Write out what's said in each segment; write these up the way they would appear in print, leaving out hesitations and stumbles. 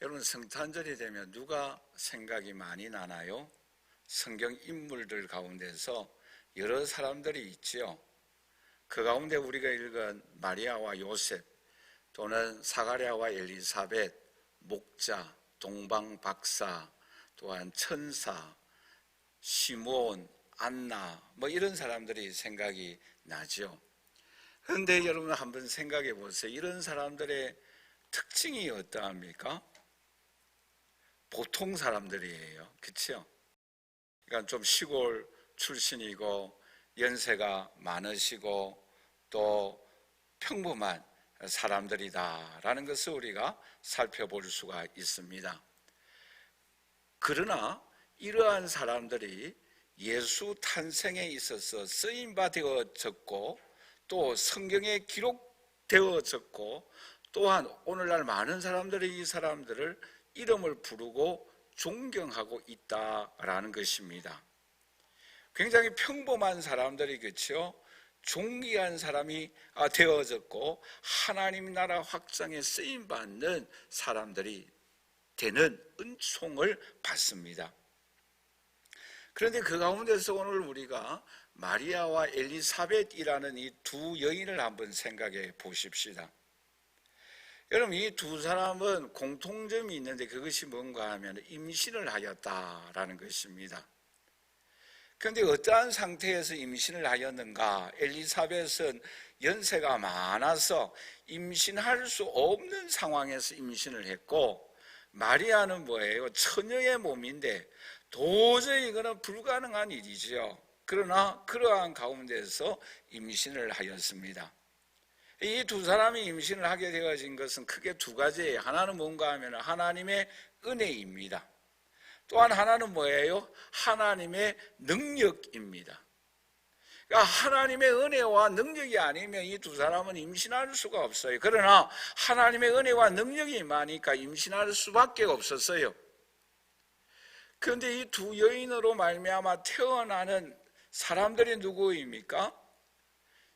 여러분, 성탄절이 되면 누가 생각이 많이 나나요? 성경 인물들 가운데서 여러 사람들이 있지요. 그 가운데 우리가 읽은 마리아와 요셉, 또는 사가랴와 엘리사벳, 목자, 동방박사, 또한 천사, 시므온, 안나, 이런 사람들이 생각이 나죠. 그런데 여러분 한번 생각해 보세요. 이런 사람들의 특징이 어떠합니까? 보통 사람들이에요. 그렇죠? 그러니까 좀 시골 출신이고 연세가 많으시고 또 평범한 사람들이다라는 것을 우리가 살펴볼 수가 있습니다. 그러나 이러한 사람들이 예수 탄생에 있어서 쓰임받아졌고 또 성경에 기록되어졌고 또한 오늘날 많은 사람들이 이 사람들을 이름을 부르고 존경하고 있다라는 것입니다. 굉장히 평범한 사람들이겠죠. 존귀한 사람이 되어졌고 하나님 나라 확장에 쓰임받는 사람들이 되는 은총을 받습니다. 그런데 그 가운데서 오늘 우리가 마리아와 엘리사벳이라는 이 두 여인을 한번 생각해 보십시다. 여러분, 이 두 사람은 공통점이 있는데 그것이 뭔가 하면 임신을 하였다라는 것입니다. 그런데 어떠한 상태에서 임신을 하였는가? 엘리사벳은 연세가 많아서 임신할 수 없는 상황에서 임신을 했고, 마리아는 뭐예요? 처녀의 몸인데 도저히 이거는 불가능한 일이죠. 그러나 그러한 가운데서 임신을 하였습니다. 이 두 사람이 임신을 하게 되어진 것은 크게 두 가지예요. 하나는 뭔가 하면 하나님의 은혜입니다. 또한 하나는 뭐예요? 하나님의 능력입니다. 그러니까 하나님의 은혜와 능력이 아니면 이 두 사람은 임신할 수가 없어요. 그러나 하나님의 은혜와 능력이 임하니까 임신할 수밖에 없었어요. 그런데 이 두 여인으로 말미암아 태어나는 사람들이 누구입니까?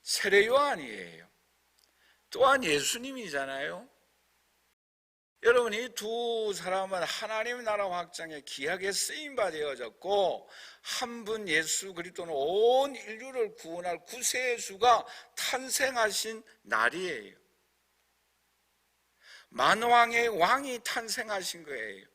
세례 요한이에요. 또한 예수님이잖아요. 여러분, 이 두 사람은 하나님 나라 확장에 귀하게 쓰임받아졌고 한 분 예수 그리스도는 온 인류를 구원할 구세의 주가 탄생하신 날이에요. 만왕의 왕이 탄생하신 거예요.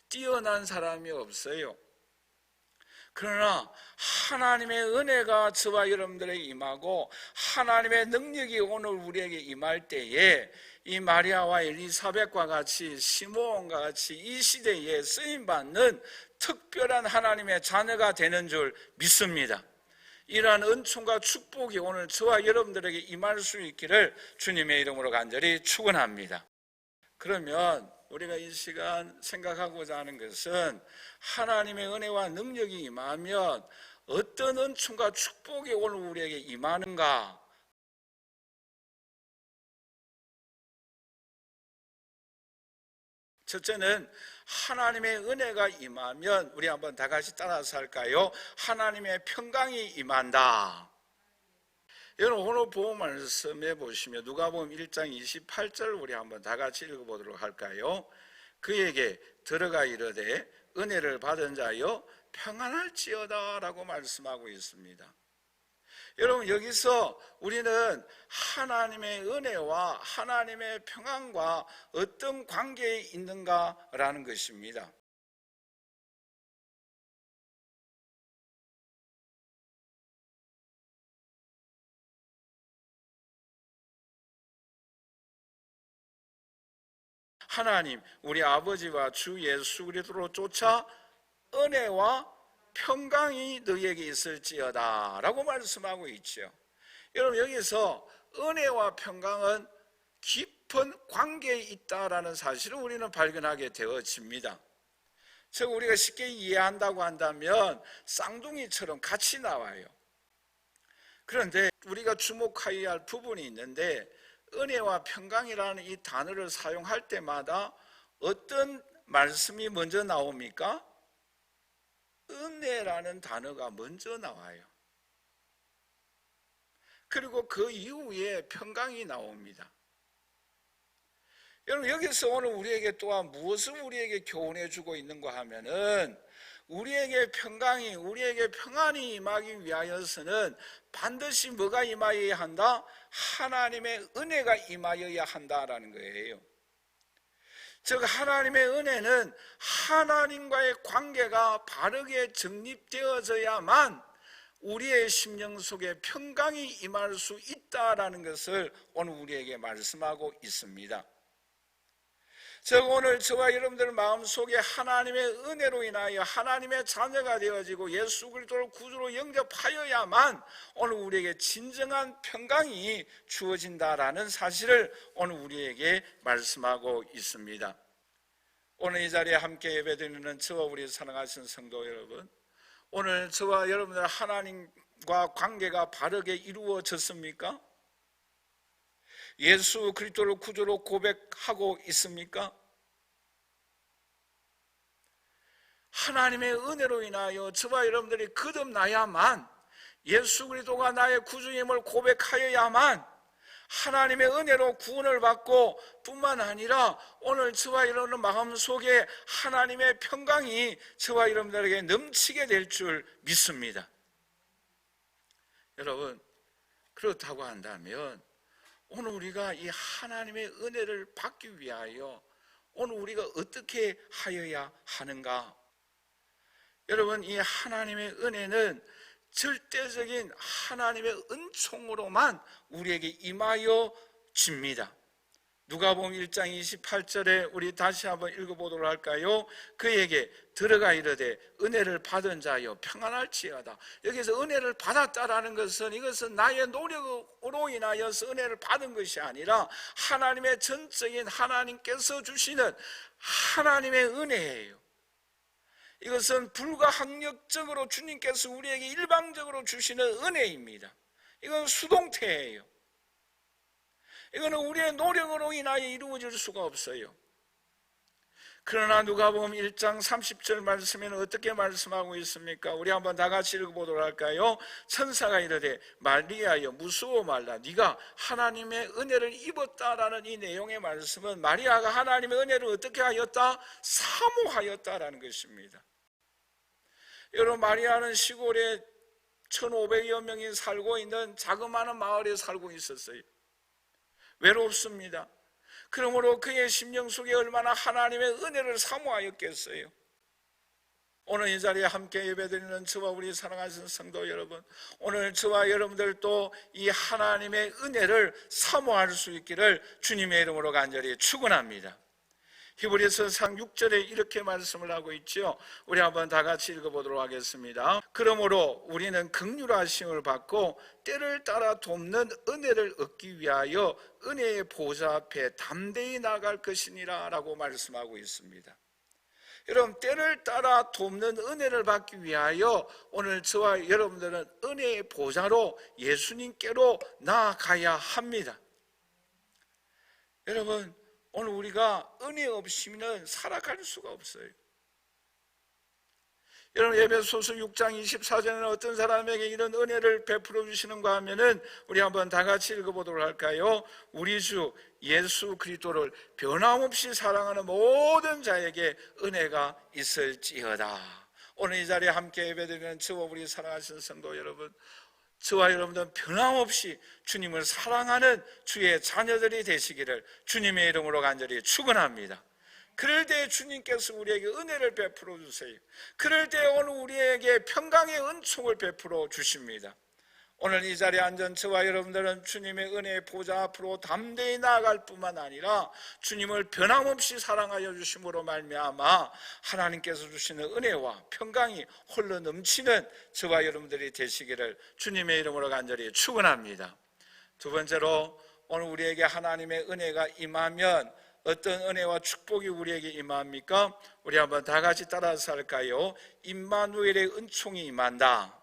뛰어난 사람이 없어요. 그러나 하나님의 은혜가 저와 여러분들에게 임하고 하나님의 능력이 오늘 우리에게 임할 때에 이 마리아와 엘리사벳과 같이 시므온과 같이 이 시대에 쓰임받는 특별한 하나님의 자녀가 되는 줄 믿습니다. 이러한 은총과 축복이 오늘 저와 여러분들에게 임할 수 있기를 주님의 이름으로 간절히 축원합니다. 그러면 우리가 이 시간 생각하고자 하는 것은 하나님의 은혜와 능력이 임하면 어떤 은총과 축복이 오늘 우리에게 임하는가? 첫째는 하나님의 은혜가 임하면 우리 한번 다 같이 따라서 할까요? 하나님의 평강이 임한다. 여러분, 오늘 복음 말씀해 보시면 누가복음 1장 28절 우리 한번 다 같이 읽어보도록 할까요? 그에게 들어가 이르되 은혜를 받은 자여 평안할지어다 라고 말씀하고 있습니다. 여러분, 여기서 우리는 하나님의 은혜와 하나님의 평안과 어떤 관계에 있는가라는 것입니다. 하나님, 우리 아버지와 주 예수 그리스도로 쫓아 은혜와 평강이 너희에게 있을지어다 라고 말씀하고 있죠. 여러분, 여기서 은혜와 평강은 깊은 관계에 있다라는 사실을 우리는 발견하게 되어집니다. 즉 우리가 쉽게 이해한다고 한다면 쌍둥이처럼 같이 나와요. 그런데 우리가 주목해야 할 부분이 있는데, 은혜와 평강이라는 이 단어를 사용할 때마다 어떤 말씀이 먼저 나옵니까? 은혜라는 단어가 먼저 나와요. 그리고 그 이후에 평강이 나옵니다. 여러분, 여기서 오늘 우리에게 또한 무엇을 우리에게 교훈해 주고 있는가 하면은, 우리에게 평강이, 우리에게 평안이 임하기 위하여서는 반드시 뭐가 임하여야 한다? 하나님의 은혜가 임하여야 한다라는 거예요. 즉, 하나님의 은혜는 하나님과의 관계가 바르게 정립되어져야만 우리의 심령 속에 평강이 임할 수 있다라는 것을 오늘 우리에게 말씀하고 있습니다. 즉, 오늘 저와 여러분들 마음속에 하나님의 은혜로 인하여 하나님의 자녀가 되어지고 예수 그리스도를 구주로 영접하여야만 오늘 우리에게 진정한 평강이 주어진다라는 사실을 오늘 우리에게 말씀하고 있습니다. 오늘 이 자리에 함께 예배드리는 저와 우리 사랑하신 성도 여러분, 오늘 저와 여러분들 하나님과 관계가 바르게 이루어졌습니까? 예수 그리스도를 구주로 고백하고 있습니까? 하나님의 은혜로 인하여 저와 여러분들이 거듭나야만, 예수 그리스도가 나의 구주임을 고백하여야만 하나님의 은혜로 구원을 받고 뿐만 아니라 오늘 저와 여러분의 마음속에 하나님의 평강이 저와 여러분들에게 넘치게 될 줄 믿습니다. 여러분, 그렇다고 한다면 오늘 우리가 이 하나님의 은혜를 받기 위하여 오늘 우리가 어떻게 하여야 하는가? 여러분, 이 하나님의 은혜는 절대적인 하나님의 은총으로만 우리에게 임하여 집니다. 누가복음 1장 28절에 우리 다시 한번 읽어보도록 할까요? 그에게 들어가 이르되 은혜를 받은 자여 평안할지어다. 여기서 은혜를 받았다라는 것은, 이것은 나의 노력으로 인하여서 은혜를 받은 것이 아니라 하나님의 전적인 하나님께서 주시는 하나님의 은혜예요. 이것은 불가항력적으로 주님께서 우리에게 일방적으로 주시는 은혜입니다. 이건 수동태예요. 이거는 우리의 노력으로 인하여 이루어질 수가 없어요. 그러나 누가복음 1장 30절 말씀에는 어떻게 말씀하고 있습니까? 우리 한번 다 같이 읽어보도록 할까요? 천사가 이르되 마리아여 무서워 말라, 네가 하나님의 은혜를 입었다라는 이 내용의 말씀은 마리아가 하나님의 은혜를 어떻게 하였다? 사모하였다라는 것입니다. 여러분, 마리아는 시골에 1500여 명이 살고 있는 자그마한 마을에 살고 있었어요. 외롭습니다. 그러므로 그의 심령 속에 얼마나 하나님의 은혜를 사모하였겠어요. 오늘 이 자리에 함께 예배드리는 저와 우리 사랑하신 성도 여러분, 오늘 저와 여러분들도 이 하나님의 은혜를 사모할 수 있기를 주님의 이름으로 간절히 축원합니다. 히브리서상 6절에 이렇게 말씀을 하고 있죠. 우리 한번 다 같이 읽어보도록 하겠습니다. 그러므로 우리는 긍휼하심을 받고 때를 따라 돕는 은혜를 얻기 위하여 은혜의 보좌 앞에 담대히 나갈 것이니라 라고 말씀하고 있습니다. 여러분, 때를 따라 돕는 은혜를 받기 위하여 오늘 저와 여러분들은 은혜의 보좌로 예수님께로 나아가야 합니다. 여러분, 오늘 우리가 은혜 없이는 살아갈 수가 없어요. 여러분, 에베소서 6장 24절에는 어떤 사람에게 이런 은혜를 베풀어 주시는가 하면은 우리 한번 다 같이 읽어보도록 할까요? 우리 주 예수 그리스도를 변함없이 사랑하는 모든 자에게 은혜가 있을지어다. 오늘 이 자리에 함께 예배드리는 저와 우리 사랑하시는 성도 여러분, 저와 여러분들은 변함없이 주님을 사랑하는 주의 자녀들이 되시기를 주님의 이름으로 간절히 축원합니다. 그럴 때 주님께서 우리에게 은혜를 베풀어 주세요. 그럴 때 오늘 우리에게 평강의 은총을 베풀어 주십니다. 오늘 이 자리에 앉은 저와 여러분들은 주님의 은혜의 보좌 앞으로 담대히 나아갈 뿐만 아니라 주님을 변함없이 사랑하여 주심으로 말미암아 하나님께서 주시는 은혜와 평강이 홀로 넘치는 저와 여러분들이 되시기를 주님의 이름으로 간절히 축원합니다. 두 번째로, 오늘 우리에게 하나님의 은혜가 임하면 어떤 은혜와 축복이 우리에게 임합니까? 우리 한번 다 같이 따라서 할까요? 임마누엘의 은총이 임한다.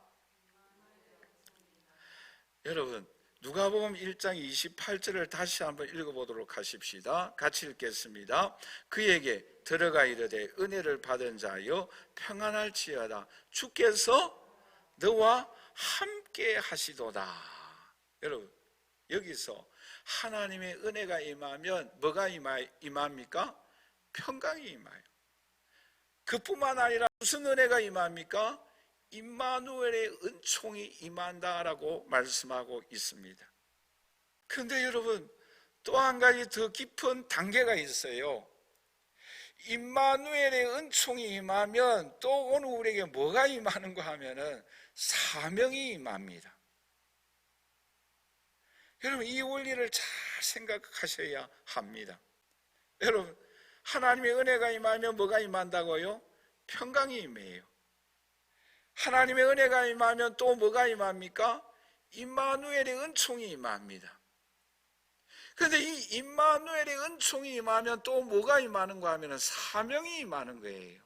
여러분, 누가복음 1장 28절을 다시 한번 읽어보도록 하십시다. 같이 읽겠습니다. 그에게 들어가 이르되 은혜를 받은 자여 평안할지어다. 주께서 너와 함께 하시도다. 여러분, 여기서 하나님의 은혜가 임하면 뭐가 임합니까? 평강이 임해요. 그뿐만 아니라 무슨 은혜가 임합니까? 임마누엘의 은총이 임한다라고 말씀하고 있습니다. 그런데 여러분, 또 한 가지 더 깊은 단계가 있어요. 임마누엘의 은총이 임하면 또 오늘 우리에게 뭐가 임하는가 하면은 사명이 임합니다. 여러분, 이 원리를 잘 생각하셔야 합니다. 여러분, 하나님의 은혜가 임하면 뭐가 임한다고요? 평강이 임해요. 하나님의 은혜가 임하면 또 뭐가 임합니까? 임마누엘의 은총이 임합니다. 그런데 이 임마누엘의 은총이 임하면 또 뭐가 임하는가 하면 사명이 임하는 거예요.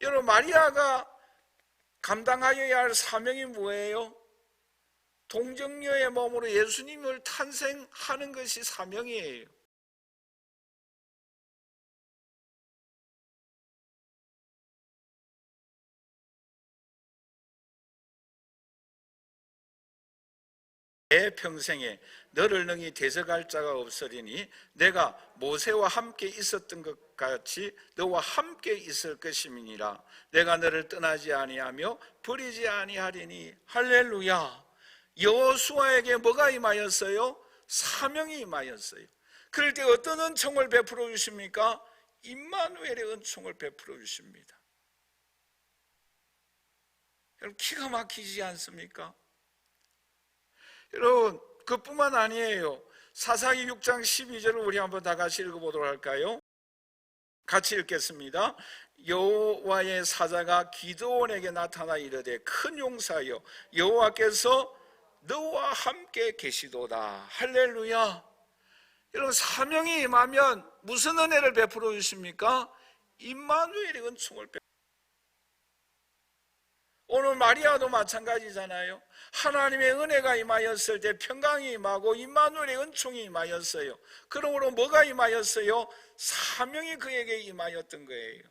여러분, 마리아가 감당하여야 할 사명이 뭐예요? 동정녀의 몸으로 예수님을 탄생하는 것이 사명이에요. 내 평생에 너를 능히 대적할 자가 없으리니 내가 모세와 함께 있었던 것 같이 너와 함께 있을 것임이니라. 내가 너를 떠나지 아니하며 버리지 아니하리니. 할렐루야. 여호수아에게 뭐가 임하였어요? 사명이 임하였어요. 그럴 때 어떤 은총을 베풀어 주십니까? 임마누엘의 은총을 베풀어 주십니다. 여러분, 기가 막히지 않습니까? 여러분, 그뿐만 아니에요. 사사기 6장 12절을 우리 한번 다 같이 읽어보도록 할까요? 같이 읽겠습니다. 여호와의 사자가 기드온에게 나타나 이르되 큰 용사여 여호와께서 너와 함께 계시도다. 할렐루야. 여러분, 사명이 임하면 무슨 은혜를 베풀어 주십니까? 임마누엘의 은총을 베풀어. 오늘 마리아도 마찬가지잖아요. 하나님의 은혜가 임하였을 때 평강이 임하고 임마누엘의 은총이 임하였어요. 그러므로 뭐가 임하였어요? 사명이 그에게 임하였던 거예요.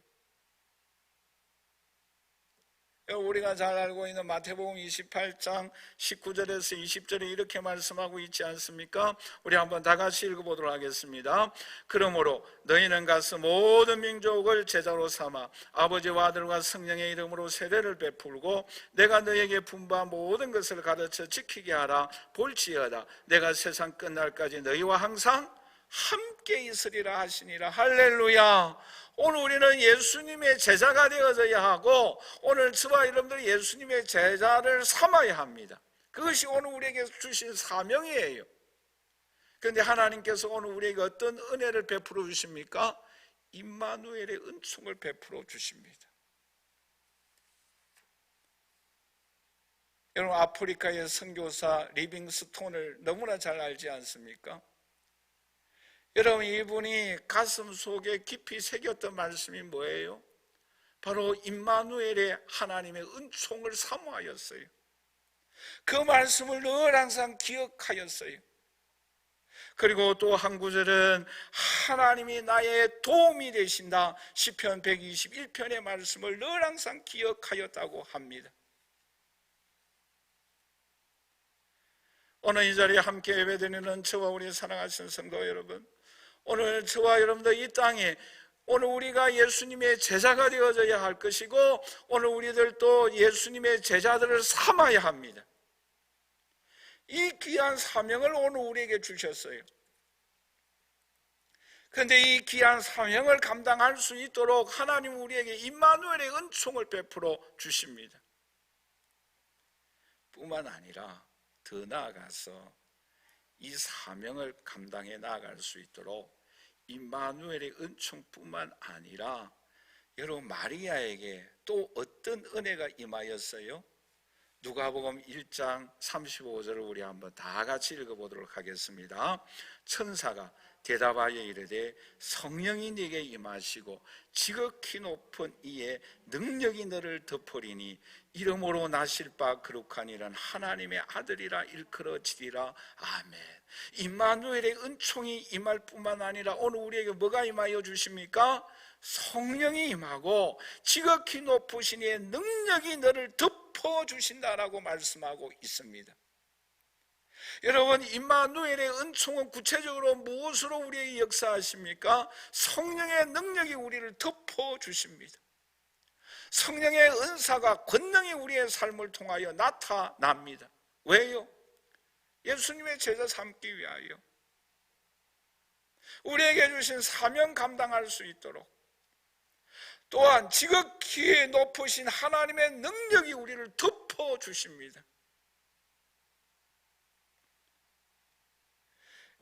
우리가 잘 알고 있는 마태복음 28장 19절에서 20절에 이렇게 말씀하고 있지 않습니까? 우리 한번 다 같이 읽어보도록 하겠습니다. 그러므로 너희는 가서 모든 민족을 제자로 삼아 아버지와 아들과 성령의 이름으로 세례를 베풀고 내가 너희에게 분부한 모든 것을 가르쳐 지키게 하라. 볼지어다 내가 세상 끝날까지 너희와 항상 함께 있으리라 하시니라. 할렐루야. 오늘 우리는 예수님의 제자가 되어져야 하고 오늘 저와 여러분들이 예수님의 제자를 삼아야 합니다. 그것이 오늘 우리에게 주신 사명이에요. 그런데 하나님께서 오늘 우리에게 어떤 은혜를 베풀어 주십니까? 임마누엘의 은총을 베풀어 주십니다. 여러분, 아프리카의 선교사 리빙스톤을 너무나 잘 알지 않습니까? 여러분, 이분이 가슴 속에 깊이 새겼던 말씀이 뭐예요? 바로 임마누엘의 하나님의 은총을 사모하였어요. 그 말씀을 늘 항상 기억하였어요. 그리고 또 한 구절은 하나님이 나의 도움이 되신다. 시편 121편의 말씀을 늘 항상 기억하였다고 합니다. 오늘 이 자리에 함께 예배드리는 저와 우리 사랑하신 성도 여러분, 오늘 저와 여러분들 이 땅에 오늘 우리가 예수님의 제자가 되어져야 할 것이고 오늘 우리들도 예수님의 제자들을 삼아야 합니다. 이 귀한 사명을 오늘 우리에게 주셨어요. 그런데 이 귀한 사명을 감당할 수 있도록 하나님 우리에게 임마누엘의 은총을 베풀어 주십니다. 뿐만 아니라 더 나아가서 이 사명을 감당해 나아갈 수 있도록 임마누엘의 은총뿐만 아니라 여러분, 마리아에게 또 어떤 은혜가 임하였어요? 누가복음 1장 35절을 우리 한번 다 같이 읽어보도록 하겠습니다. 천사가 대답하여 이르되 성령이 네게 임하시고 지극히 높은 이의 능력이 너를 덮으리니 이름으로 나실 바 거룩하니란 하나님의 아들이라 일컬어지리라. 아멘. 임마누엘의 은총이 임할 뿐만 아니라 오늘 우리에게 뭐가 임하여 주십니까? 성령이 임하고 지극히 높으신 이의 능력이 너를 덮어주신다라고 말씀하고 있습니다. 여러분, 임마누엘의 은총은 구체적으로 무엇으로 우리에게 역사하십니까? 성령의 능력이 우리를 덮어주십니다. 성령의 은사가 권능이 우리의 삶을 통하여 나타납니다. 왜요? 예수님의 제자 삼기 위하여, 우리에게 주신 사명 감당할 수 있도록, 또한 지극히 높으신 하나님의 능력이 우리를 덮어주십니다.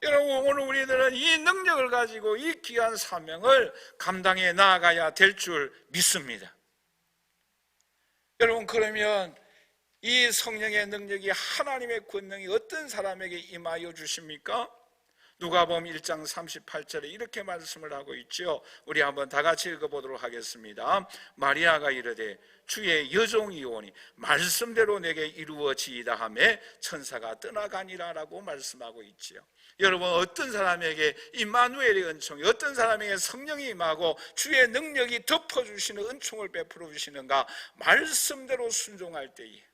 여러분, 오늘 우리들은 이 능력을 가지고 이 귀한 사명을 감당해 나아가야 될 줄 믿습니다. 여러분, 그러면 이 성령의 능력이, 하나님의 권능이 어떤 사람에게 임하여 주십니까? 누가복음 1장 38절에 이렇게 말씀을 하고 있죠. 우리 한번 다 같이 읽어보도록 하겠습니다. 마리아가 이르되 주의 여종이 오니 말씀대로 내게 이루어지이다 하매 천사가 떠나가니라 라고 말씀하고 있지요. 여러분, 어떤 사람에게 임마누엘의 은총이, 어떤 사람에게 성령이 임하고 주의 능력이 덮어주시는 은총을 베풀어 주시는가? 말씀대로 순종할 때에,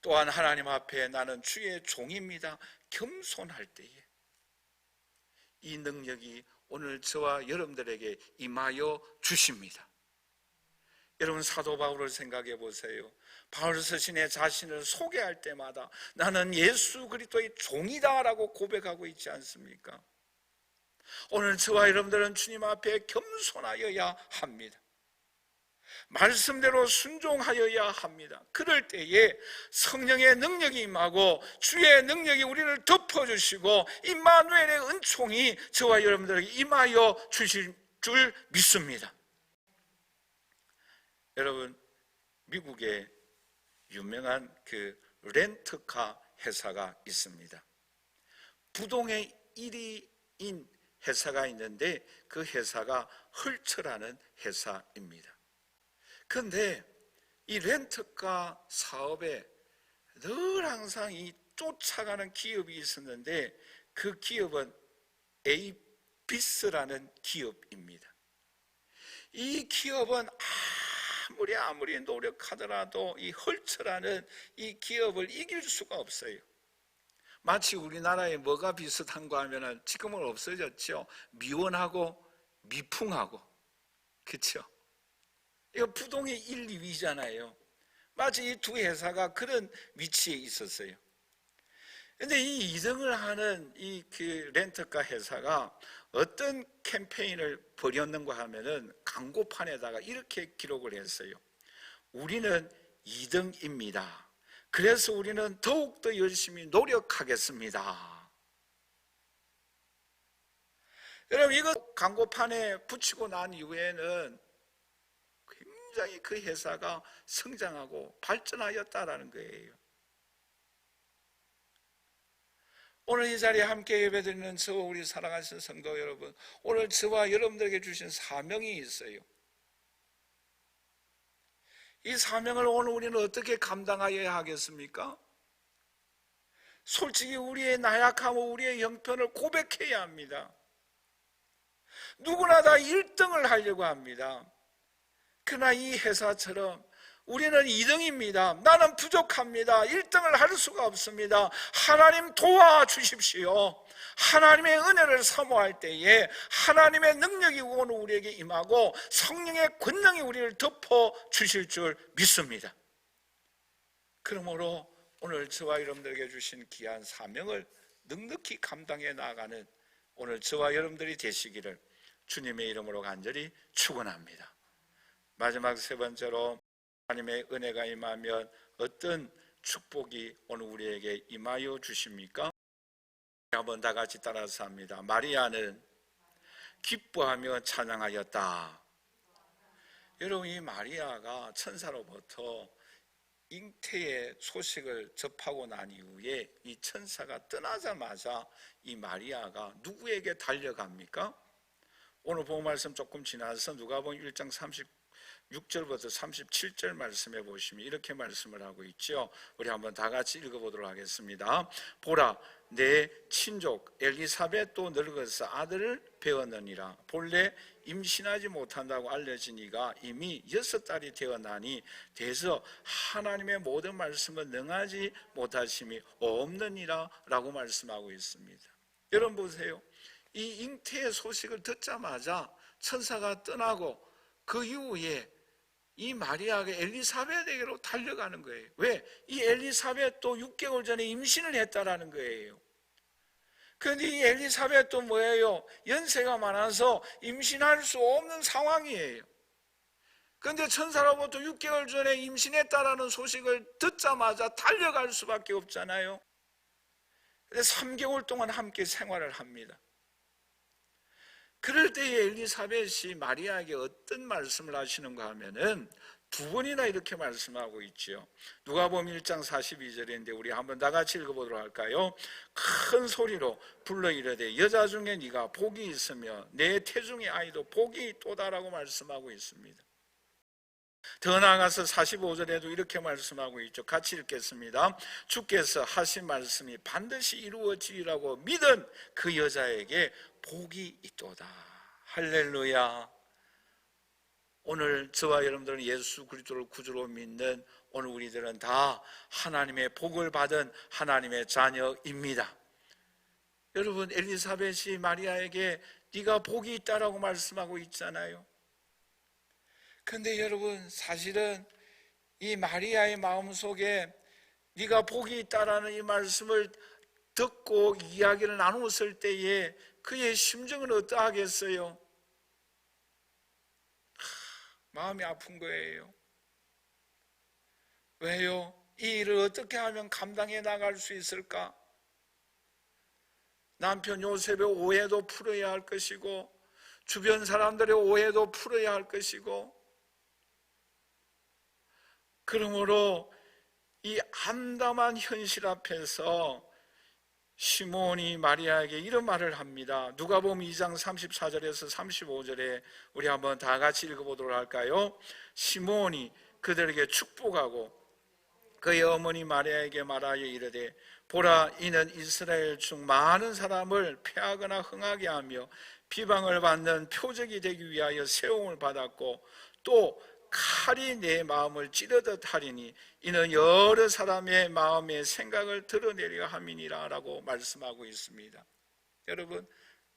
또한 하나님 앞에 나는 주의 종입니다 겸손할 때에 이 능력이 오늘 저와 여러분들에게 임하여 주십니다. 여러분, 사도 바울을 생각해 보세요. 바울 스승의 자신을 소개할 때마다 나는 예수 그리스도의 종이다라고 고백하고 있지 않습니까? 오늘 저와 여러분들은 주님 앞에 겸손하여야 합니다. 말씀대로 순종하여야 합니다. 그럴 때에 성령의 능력이 임하고 주의 능력이 우리를 덮어주시고 임마누엘의 은총이 저와 여러분들에게 임하여 주실 줄 믿습니다. 여러분, 미국에 유명한 그 렌트카 회사가 있습니다. 부동의 1위인 회사가 있는데 그 회사가 헐츠라는 회사입니다. 그런데 이 렌트카 사업에 늘 항상 이 쫓아가는 기업이 있었는데 그 기업은 에이비스라는 기업입니다. 이 기업은 아무리 노력하더라도 이 헐츠라는 이 기업을 이길 수가 없어요. 마치 우리나라에 뭐가 비슷한가 하면은 지금은 없어졌죠. 미원하고 미풍하고, 그렇죠? 이거 부동의 1, 2위잖아요. 마치 이 두 회사가 그런 위치에 있었어요. 그런데 이 2등을 하는 이 그 렌터카 회사가 어떤 캠페인을 벌였는가 하면은 광고판에다가 이렇게 기록을 했어요. 우리는 2등입니다. 그래서 우리는 더욱더 열심히 노력하겠습니다. 여러분, 이거 광고판에 붙이고 난 이후에는 굉장히 그 회사가 성장하고 발전하였다라는 거예요. 오늘 이 자리에 함께 예배드리는 저와 우리 사랑하신 성도 여러분, 오늘 저와 여러분들에게 주신 사명이 있어요. 이 사명을 오늘 우리는 어떻게 감당하여야 하겠습니까? 솔직히 우리의 나약함과 우리의 형편을 고백해야 합니다. 누구나 다 1등을 하려고 합니다. 그러나 이 회사처럼 우리는 2등입니다. 나는 부족합니다. 1등을 할 수가 없습니다. 하나님 도와주십시오. 하나님의 은혜를 사모할 때에 하나님의 능력이 오늘 우리에게 임하고 성령의 권능이 우리를 덮어주실 줄 믿습니다. 그러므로 오늘 저와 여러분들에게 주신 귀한 사명을 넉넉히 감당해 나가는 오늘 저와 여러분들이 되시기를 주님의 이름으로 간절히 축원합니다. 마지막 세 번째로, 하나님의 은혜가 임하면 어떤 축복이 오늘 우리에게 임하여 주십니까? 한번 다 같이 따라서 합니다. 마리아는 기뻐하며 찬양하였다. 여러분, 이 마리아가 천사로부터 잉태의 소식을 접하고 난 이후에 이 천사가 떠나자마자 이 마리아가 누구에게 달려갑니까? 오늘 본 말씀 조금 지나서 누가복음 1장 36절부터 37절 말씀해 보시면 이렇게 말씀을 하고 있죠. 우리 한번 다 같이 읽어보도록 하겠습니다. 보라, 내 친족 엘리사벳도 늙어서 아들을 배웠느니라. 본래 임신하지 못한다고 알려진 이가 이미 6달이 되었나니 대서 하나님의 모든 말씀은 능하지 못하심이 없느니라 라고 말씀하고 있습니다. 여러분 보세요. 이 잉태의 소식을 듣자마자 천사가 떠나고 그 이후에 이 마리아가 엘리사벳에게로 달려가는 거예요. 왜? 이 엘리사벳도 6개월 전에 임신을 했다라는 거예요. 그런데 이 엘리사벳도 뭐예요? 연세가 많아서 임신할 수 없는 상황이에요. 그런데 천사로부터 6개월 전에 임신했다라는 소식을 듣자마자 달려갈 수밖에 없잖아요. 그래서 3개월 동안 함께 생활을 합니다. 그럴 때에 엘리사벳이 마리아에게 어떤 말씀을 하시는가 하면은 두 번이나 이렇게 말씀하고 있죠. 누가복음 1장 42절인데 우리 한번 다 같이 읽어보도록 할까요? 큰 소리로 불러 이르되 여자 중에 네가 복이 있으며 내 태중의 아이도 복이 있도다라고 말씀하고 있습니다. 더 나아가서 45절에도 이렇게 말씀하고 있죠. 같이 읽겠습니다. 주께서 하신 말씀이 반드시 이루어지리라고 믿은 그 여자에게 복이 있도다. 할렐루야. 오늘 저와 여러분들은 예수 그리스도를 구주로 믿는 오늘 우리들은 다 하나님의 복을 받은 하나님의 자녀입니다. 여러분, 엘리사벳이 마리아에게 네가 복이 있다라고 말씀하고 있잖아요. 그런데 여러분, 사실은 이 마리아의 마음속에 네가 복이 있다라는 이 말씀을 듣고 이야기를 나누었을 때에 그의 심정은 어떠하겠어요? 마음이 아픈 거예요. 왜요? 이 일을 어떻게 하면 감당해 나갈 수 있을까? 남편 요셉의 오해도 풀어야 할 것이고 주변 사람들의 오해도 풀어야 할 것이고, 그러므로 이 암담한 현실 앞에서 시몬이 마리아에게 이런 말을 합니다. 누가복음 2장 34절에서 35절에 우리 한번 다 같이 읽어보도록 할까요? 시몬이 그들에게 축복하고 그의 어머니 마리아에게 말하여 이르되 보라, 이는 이스라엘 중 많은 사람을 패하거나 흥하게 하며 비방을 받는 표적이 되기 위하여 세움을 받았고 또 칼이 내 마음을 찌르듯 하리니 이는 여러 사람의 마음의 생각을 드러내려 함이니라 라고 말씀하고 있습니다. 여러분,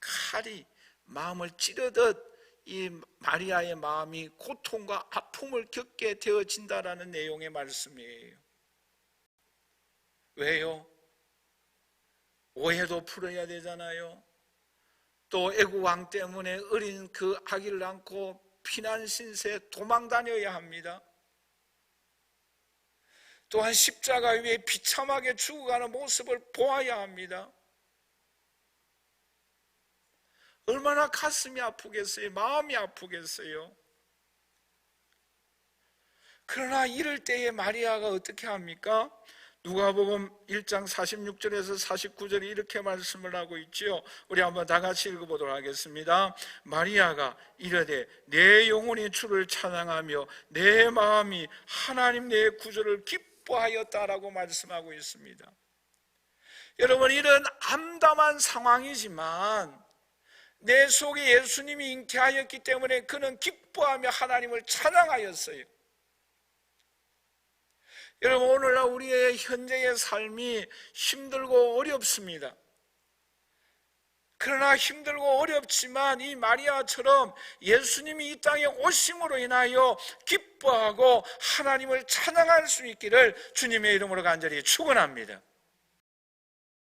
칼이 마음을 찌르듯 이 마리아의 마음이 고통과 아픔을 겪게 되어진다라는 내용의 말씀이에요. 왜요? 오해도 풀어야 되잖아요. 또 애국왕 때문에 어린 그 아기를 안고 피난 신세에 도망 다녀야 합니다. 또한 십자가 위에 비참하게 죽어가는 모습을 보아야 합니다. 얼마나 가슴이 아프겠어요? 마음이 아프겠어요? 그러나 이럴 때에 마리아가 어떻게 합니까? 누가복음 1장 46절에서 49절에 이렇게 말씀을 하고 있지요. 우리 한번 다 같이 읽어보도록 하겠습니다. 마리아가 이르되 내 영혼이 주를 찬양하며 내 마음이 하나님 내 구주를 기뻐하였다라고 말씀하고 있습니다. 여러분, 이런 암담한 상황이지만 내 속에 예수님이 잉태하였기 때문에 그는 기뻐하며 하나님을 찬양하였어요. 여러분, 오늘날 우리의 현재의 삶이 힘들고 어렵습니다. 그러나 힘들고 어렵지만 이 마리아처럼 예수님이 이 땅에 오심으로 인하여 기뻐하고 하나님을 찬양할 수 있기를 주님의 이름으로 간절히 축원합니다.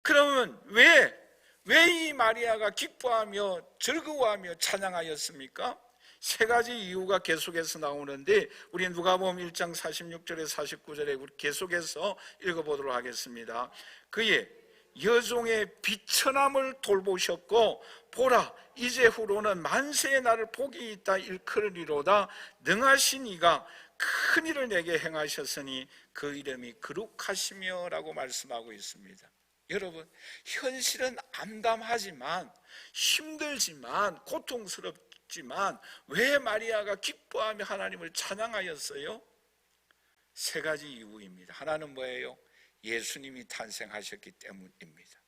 그러면 왜 이 마리아가 기뻐하며 즐거워하며 찬양하였습니까? 세 가지 이유가 계속해서 나오는데 우리 누가복음 1장 46절에 49절에 계속해서 읽어보도록 하겠습니다. 그의 여종의 비천함을 돌보셨고 보라, 이제후로는 만세의 날을 복이 있다 일컬으리로다. 능하신 이가 큰 일을 내게 행하셨으니 그 이름이 거룩하시며 라고 말씀하고 있습니다. 여러분, 현실은 암담하지만 힘들지만 고통스럽지만 싶지만 왜 마리아가 기뻐하며 하나님을 찬양하였어요? 세 가지 이유입니다. 하나는 뭐예요? 예수님이 탄생하셨기 때문입니다.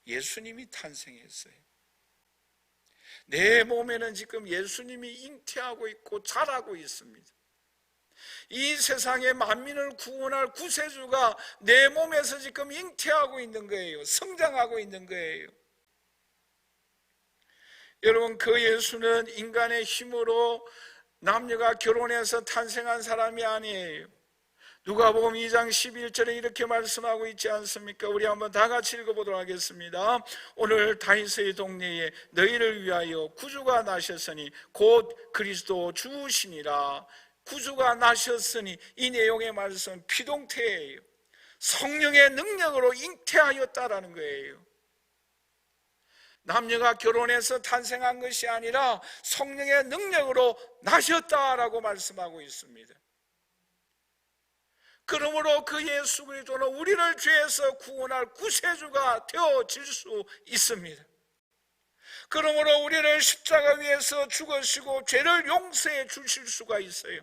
예수님이 탄생했어요. 내 몸에는 지금 예수님이 잉태하고 있고 자라고 있습니다. 이 세상의 만민을 구원할 구세주가 내 몸에서 지금 잉태하고 있는 거예요. 성장하고 있는 거예요. 여러분, 그 예수는 인간의 힘으로 남녀가 결혼해서 탄생한 사람이 아니에요. 누가복음 2장 11절에 이렇게 말씀하고 있지 않습니까? 우리 한번 다 같이 읽어보도록 하겠습니다. 오늘 다윗의 동네에 너희를 위하여 구주가 나셨으니 곧 그리스도 주시니라. 구주가 나셨으니 이 내용의 말씀은 피동태예요. 성령의 능력으로 잉태하였다라는 거예요. 남녀가 결혼해서 탄생한 것이 아니라 성령의 능력으로 나셨다라고 말씀하고 있습니다. 그러므로 그 예수 그리스도는 우리를 죄에서 구원할 구세주가 되어질 수 있습니다. 그러므로 우리를 십자가 위에서 죽으시고 죄를 용서해 주실 수가 있어요.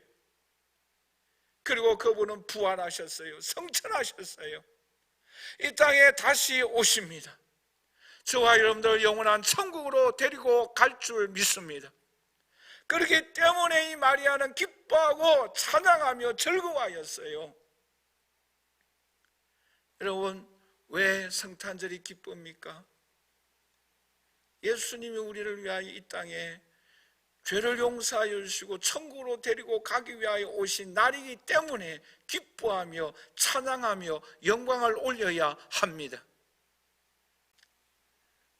그리고 그분은 부활하셨어요. 성천하셨어요. 이 땅에 다시 오십니다. 저와 여러분들 영원한 천국으로 데리고 갈 줄 믿습니다. 그렇기 때문에 이 마리아는 기뻐하고 찬양하며 즐거워하였어요. 여러분, 왜 성탄절이 기쁩니까? 예수님이 우리를 위하여 이 땅에 죄를 용서하여 주시고 천국으로 데리고 가기 위하여 오신 날이기 때문에 기뻐하며 찬양하며 영광을 올려야 합니다.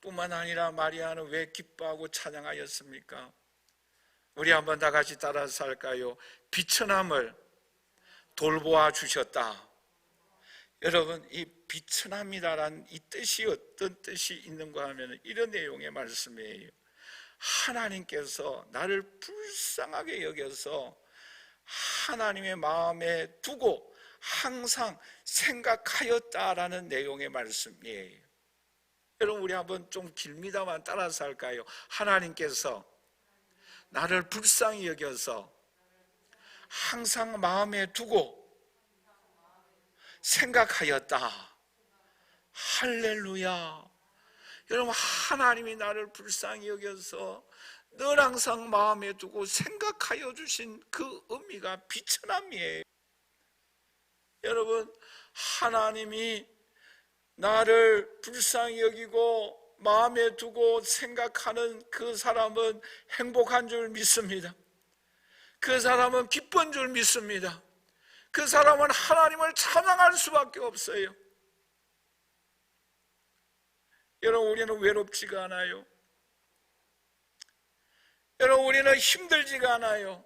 뿐만 아니라 마리아는 왜 기뻐하고 찬양하였습니까? 우리 한번 다 같이 따라서 할까요? 비천함을 돌보아 주셨다. 여러분, 이 비천함이라는 이 뜻이 어떤 뜻이 있는가 하면 이런 내용의 말씀이에요. 하나님께서 나를 불쌍하게 여겨서 하나님의 마음에 두고 항상 생각하였다라는 내용의 말씀이에요. 여러분, 우리 한번 좀 길미다만 따라서 할까요? 하나님께서 나를 불쌍히 여겨서 항상 마음에 두고 생각하였다. 할렐루야. 여러분, 하나님이 나를 불쌍히 여겨서 늘 항상 마음에 두고 생각하여 주신 그 의미가 비천함이에요. 여러분, 하나님이 나를 불쌍히 여기고 마음에 두고 생각하는 그 사람은 행복한 줄 믿습니다. 그 사람은 기쁜 줄 믿습니다. 그 사람은 하나님을 찬양할 수밖에 없어요. 여러분, 우리는 외롭지가 않아요. 여러분, 우리는 힘들지가 않아요.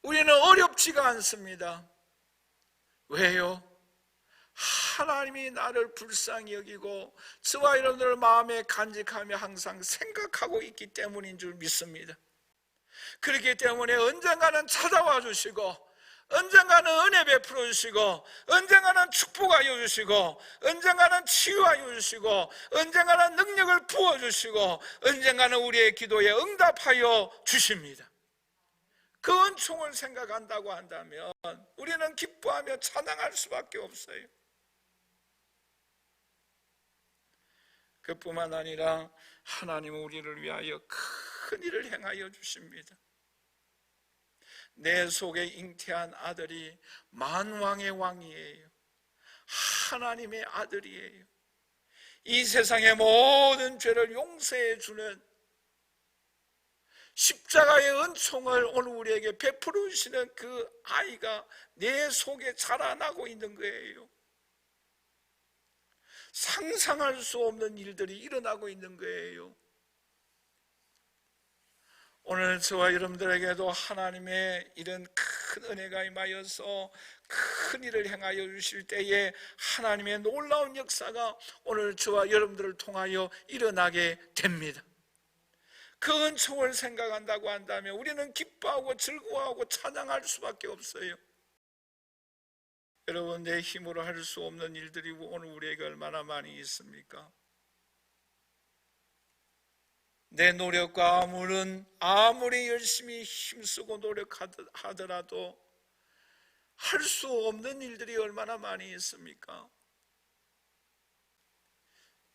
우리는 어렵지가 않습니다. 왜요? 하나님이 나를 불쌍히 여기고 저와 여러분들 마음에 간직하며 항상 생각하고 있기 때문인 줄 믿습니다. 그렇기 때문에 언젠가는 찾아와 주시고 언젠가는 은혜 베풀어 주시고 언젠가는 축복하여 주시고 언젠가는 치유하여 주시고 언젠가는 능력을 부어 주시고 언젠가는 우리의 기도에 응답하여 주십니다. 그 은총을 생각한다고 한다면 우리는 기뻐하며 찬양할 수밖에 없어요. 그뿐만 아니라 하나님은 우리를 위하여 큰 일을 행하여 주십니다. 내 속에 잉태한 아들이 만왕의 왕이에요. 하나님의 아들이에요. 이 세상의 모든 죄를 용서해 주는 십자가의 은총을 오늘 우리에게 베풀어 주시는 그 아이가 내 속에 자라나고 있는 거예요. 상상할 수 없는 일들이 일어나고 있는 거예요. 오늘 저와 여러분들에게도 하나님의 이런 큰 은혜가 임하여서 큰 일을 행하여 주실 때에 하나님의 놀라운 역사가 오늘 저와 여러분들을 통하여 일어나게 됩니다. 그 은총을 생각한다고 한다면 우리는 기뻐하고 즐거워하고 찬양할 수밖에 없어요. 여러분, 내 힘으로 할 수 없는 일들이 오늘 우리에게 얼마나 많이 있습니까? 내 노력과 아무리 열심히 힘쓰고 노력하더라도 할 수 없는 일들이 얼마나 많이 있습니까?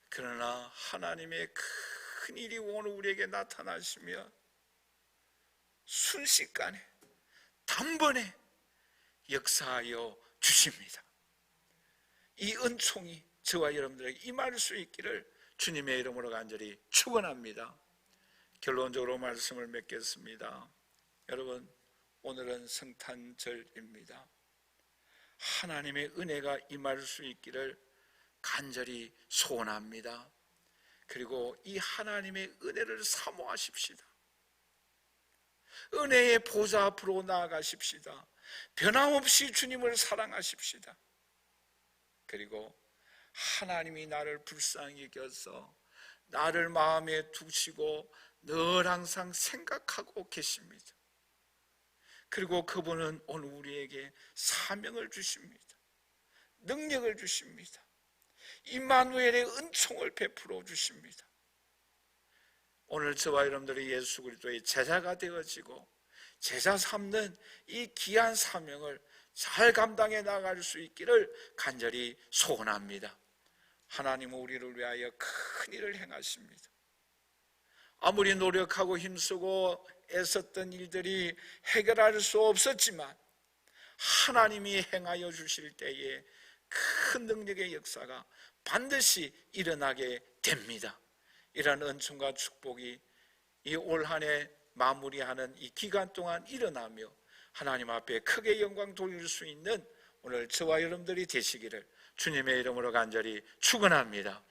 그러나 하나님의 큰 일이 오늘 우리에게 나타나시며 순식간에 단번에 역사하여 주십니다. 이 은총이 저와 여러분들에게 임할 수 있기를 주님의 이름으로 간절히 축원합니다. 결론적으로 말씀을 맺겠습니다. 여러분, 오늘은 성탄절입니다. 하나님의 은혜가 임할 수 있기를 간절히 소원합니다. 그리고 이 하나님의 은혜를 사모하십시다. 은혜의 보좌 앞으로 나아가십시다. 변함없이 주님을 사랑하십시다. 그리고 하나님이 나를 불쌍히 여겨서 나를 마음에 두시고 늘 항상 생각하고 계십니다. 그리고 그분은 오늘 우리에게 사명을 주십니다. 능력을 주십니다. 임마누엘의 은총을 베풀어 주십니다. 오늘 저와 여러분들이 예수 그리스도의 제자가 되어지고 제자 삼는 이 귀한 사명을 잘 감당해 나갈 수 있기를 간절히 소원합니다. 하나님은 우리를 위하여 큰 일을 행하십니다. 아무리 노력하고 힘쓰고 애썼던 일들이 해결할 수 없었지만 하나님이 행하여 주실 때에 큰 능력의 역사가 반드시 일어나게 됩니다. 이런 은총과 축복이 이 올 한 해 마무리하는 이 기간 동안 일어나며 하나님 앞에 크게 영광 돌릴 수 있는 오늘 저와 여러분들이 되시기를 주님의 이름으로 간절히 축원합니다.